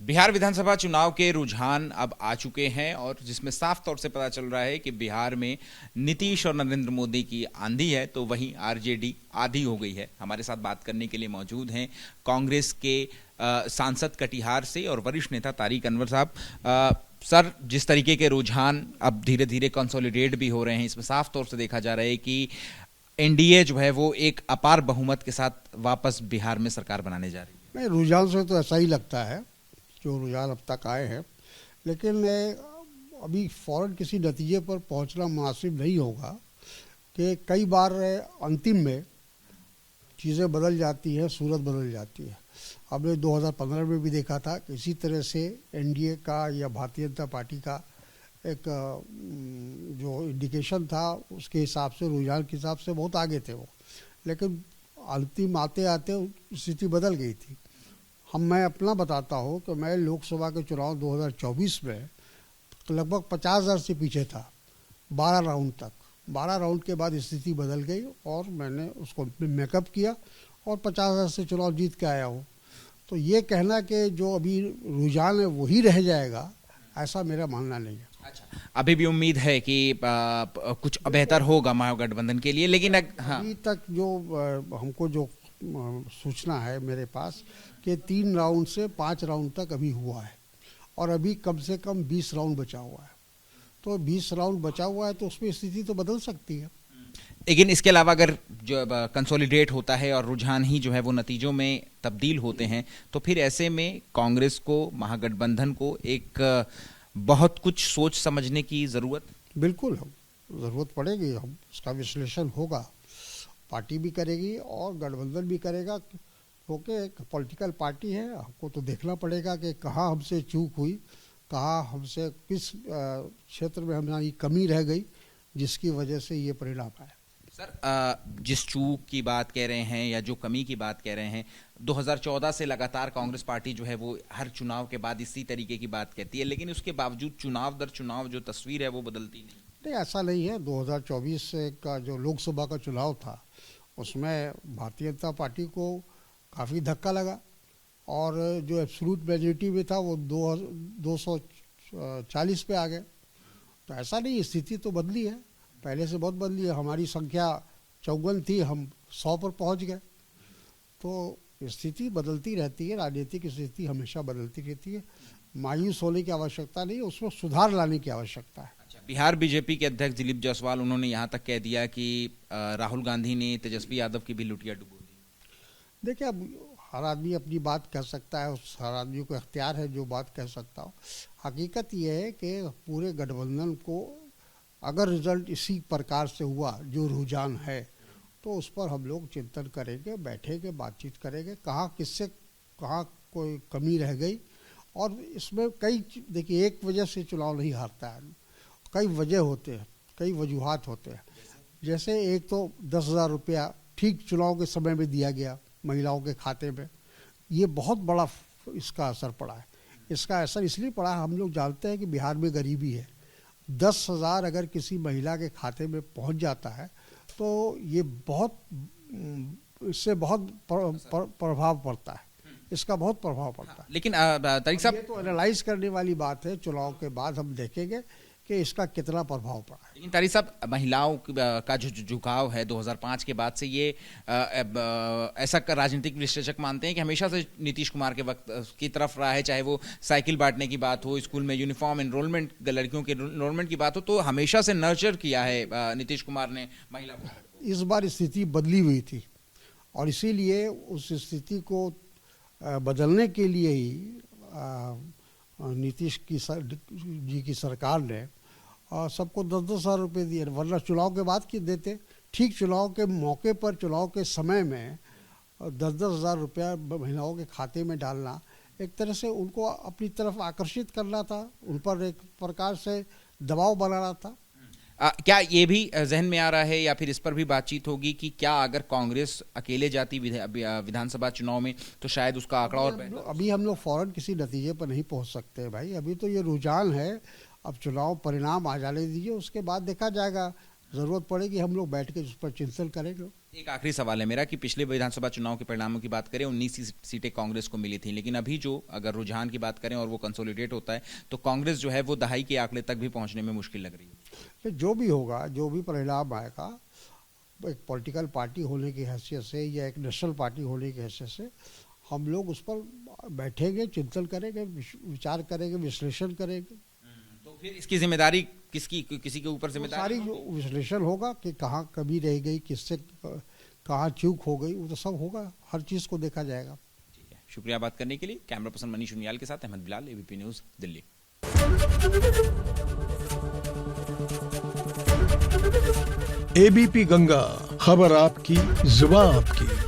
बिहार विधानसभा चुनाव के रुझान अब आ चुके हैं और जिसमें साफ तौर से पता चल रहा है कि बिहार में नीतीश और नरेंद्र मोदी की आंधी है तो वहीं आरजेडी आधी हो गई है। हमारे साथ बात करने के लिए मौजूद हैं कांग्रेस के सांसद कटिहार से और वरिष्ठ नेता तारिक अनवर साहब। सर, जिस तरीके के रुझान अब धीरे धीरे कंसोलिडेट भी हो रहे हैं, इसमें साफ तौर से देखा जा रहा है कि एनडीए जो है वो एक अपार बहुमत के साथ वापस बिहार में सरकार बनाने जा रही है। नहीं, रुझान से तो ऐसा ही लगता है जो रुझान अब तक आए हैं, लेकिन अभी फ़ौरन किसी नतीजे पर पहुंचना मुनासिब नहीं होगा कि कई बार अंतिम में चीज़ें बदल जाती हैं, सूरत बदल जाती है। हमने 2015 में भी देखा था कि इसी तरह से एनडीए का या भारतीय जनता पार्टी का एक जो इंडिकेशन था उसके हिसाब से, रुझान के हिसाब से बहुत आगे थे वो, लेकिन अंतिम आते आते स्थिति बदल गई थी। मैं अपना बताता हूँ कि मैं लोकसभा के चुनाव 2024 में लगभग 50,000 से पीछे था 12 राउंड तक। 12 राउंड के बाद स्थिति बदल गई और मैंने उसको मेकअप किया और 50,000 से चुनाव जीत के आया हूँ। तो ये कहना कि जो अभी रुझान है वही रह जाएगा, ऐसा मेरा मानना नहीं है। अच्छा, अभी भी उम्मीद है कि कुछ बेहतर होगा महागठबंधन के लिए, लेकिन हाँ। अभी तक जो हमको जो सूचना है मेरे पास कि 3 राउंड से 5 राउंड तक अभी हुआ है और अभी कम से कम 20 राउंड बचा हुआ है। तो 20 राउंड बचा हुआ है तो उसमें स्थिति तो बदल सकती है। लेकिन इसके अलावा अगर जो कंसोलिडेट होता है और रुझान ही जो है वो नतीजों में तब्दील होते हैं तो फिर ऐसे में कांग्रेस को, महागठबंधन को एक बहुत कुछ सोच समझने की ज़रूरत। बिल्कुल ज़रूरत पड़ेगी। हम उसका विश्लेषण होगा, पार्टी भी करेगी और गठबंधन भी करेगा, क्योंकि एक पॉलिटिकल पार्टी है। हमको तो देखना पड़ेगा कि कहाँ हमसे चूक हुई, कहाँ हमसे किस क्षेत्र में हमारी कमी रह गई जिसकी वजह से ये परिणाम आया। सर, जिस चूक की बात कह रहे हैं या जो कमी की बात कह रहे हैं, 2014 से लगातार कांग्रेस पार्टी जो है वो हर चुनाव के बाद इसी तरीके की बात कहती है, लेकिन उसके बावजूद चुनाव दर चुनाव जो तस्वीर है वो बदलती नहीं। ऐसा नहीं है। 2024 का जो लोकसभा का चुनाव था उसमें भारतीय जनता पार्टी को काफ़ी धक्का लगा और जो एब्सोल्यूट मेजॉरिटी में था वो 240 पे आ गए। तो ऐसा नहीं, स्थिति तो बदली है, पहले से बहुत बदली है। हमारी संख्या 54 थी, हम 100 पर पहुंच गए। तो स्थिति बदलती रहती है, राजनीतिक स्थिति हमेशा बदलती रहती है। मायूस होने की आवश्यकता नहीं, उसमें सुधार लाने की आवश्यकता है। अच्छा, बिहार बीजेपी के अध्यक्ष दिलीप जायसवाल, उन्होंने यहाँ तक कह दिया कि राहुल गांधी ने तेजस्वी यादव की भी लुटिया डुबो दी। देखिए, अब हर आदमी अपनी बात कह सकता है, हर आदमी को इख्तियार है जो बात कह सकता हो। हकीकत यह है कि पूरे गठबंधन को अगर रिजल्ट इसी प्रकार से हुआ जो रुझान है तो उस पर हम लोग चिंतन करेंगे, बैठेंगे, बातचीत करेंगे, कहाँ किससे कहाँ कोई कमी रह गई। और इसमें कई, देखिए, एक वजह से चुनाव नहीं हारता है, कई वजह होते हैं, कई वजूहात होते हैं। जैसे एक तो 10,000 रुपया ठीक चुनाव के समय में दिया गया महिलाओं के खाते में, ये बहुत बड़ा इसका असर पड़ा है। इसका असर इसलिए पड़ा है, हम लोग जानते हैं कि बिहार में गरीबी है। 10,000 अगर किसी महिला के खाते में पहुंच जाता है तो ये बहुत, इससे बहुत प्रभाव पड़ता है, इसका बहुत प्रभाव पड़ता है। लेकिन तारिक साहब, ये तो एनालाइज करने वाली बात है, चुनाव के बाद हम देखेंगे कि इसका कितना प्रभाव पड़ा है। लेकिन तारिक साहब, महिलाओं का जो झुकाव है 2005 के बाद से, ये ऐसा राजनीतिक विश्लेषक मानते हैं कि हमेशा से नीतीश कुमार के वक्त की तरफ रहा है, चाहे वो साइकिल बांटने की बात हो, स्कूल में यूनिफॉर्म एनरोलमेंट, लड़कियों के एनरोलमेंट की बात हो, तो हमेशा से नर्चर किया है नीतीश कुमार ने महिला को। इस बार स्थिति बदली हुई थी और इसीलिए उस स्थिति को बदलने के लिए ही नीतीश जी की सरकार ने सबको 10-10 हज़ार रुपये दिए, वरना चुनाव के बाद की देते। ठीक चुनाव के मौके पर, चुनाव के समय में 10-10 हज़ार रुपया महिलाओं के खाते में डालना एक तरह से उनको अपनी तरफ आकर्षित करना था, उन पर एक प्रकार से दबाव बनाना था। क्या ये भी जहन में आ रहा है या फिर इस पर भी बातचीत होगी कि क्या अगर कांग्रेस अकेले जाती विधानसभा चुनाव में तो शायद उसका आंकड़ा और अभी हम लोग फौरन किसी नतीजे पर नहीं पहुंच सकते भाई। अभी तो ये रुझान है, अब चुनाव परिणाम आ जाने दीजिए, उसके बाद देखा जाएगा। ज़रूरत पड़ेगी हम लोग बैठ के उस पर चिंतन करेंगे। एक आखिरी सवाल है मेरा कि पिछले विधानसभा चुनाव के परिणामों की बात करें 19 सीटें कांग्रेस को मिली थी, लेकिन अभी जो अगर रुझान की बात करें और वो कंसोलिडेट होता है तो कांग्रेस जो है वो दहाई के आंकड़े तक भी पहुंचने में मुश्किल लग रही है। जो भी होगा, जो भी परिणाम आएगा, एक पॉलिटिकल पार्टी होने की हैसियत से या एक नेशनल पार्टी होने की हैसियत से हम लोग उस पर बैठेंगे, चिंतन करेंगे, विचार करेंगे, विश्लेषण करेंगे। तो फिर इसकी जिम्मेदारी किसी के ऊपर जिम्मेदारी सारी विश्लेषण होगा कि कहाँ कमी रह गई, किससे कहाँ चूक हो गई, वो तो सब होगा, हर चीज़ को देखा जाएगा। ठीक है, शुक्रिया बात करने के लिए। कैमरा पर्सन मनीष उनियाल के साथ Ahmad Bilal, ABP news, Delhi. ABP Ganga, खबर आपकी, जुबान आपकी।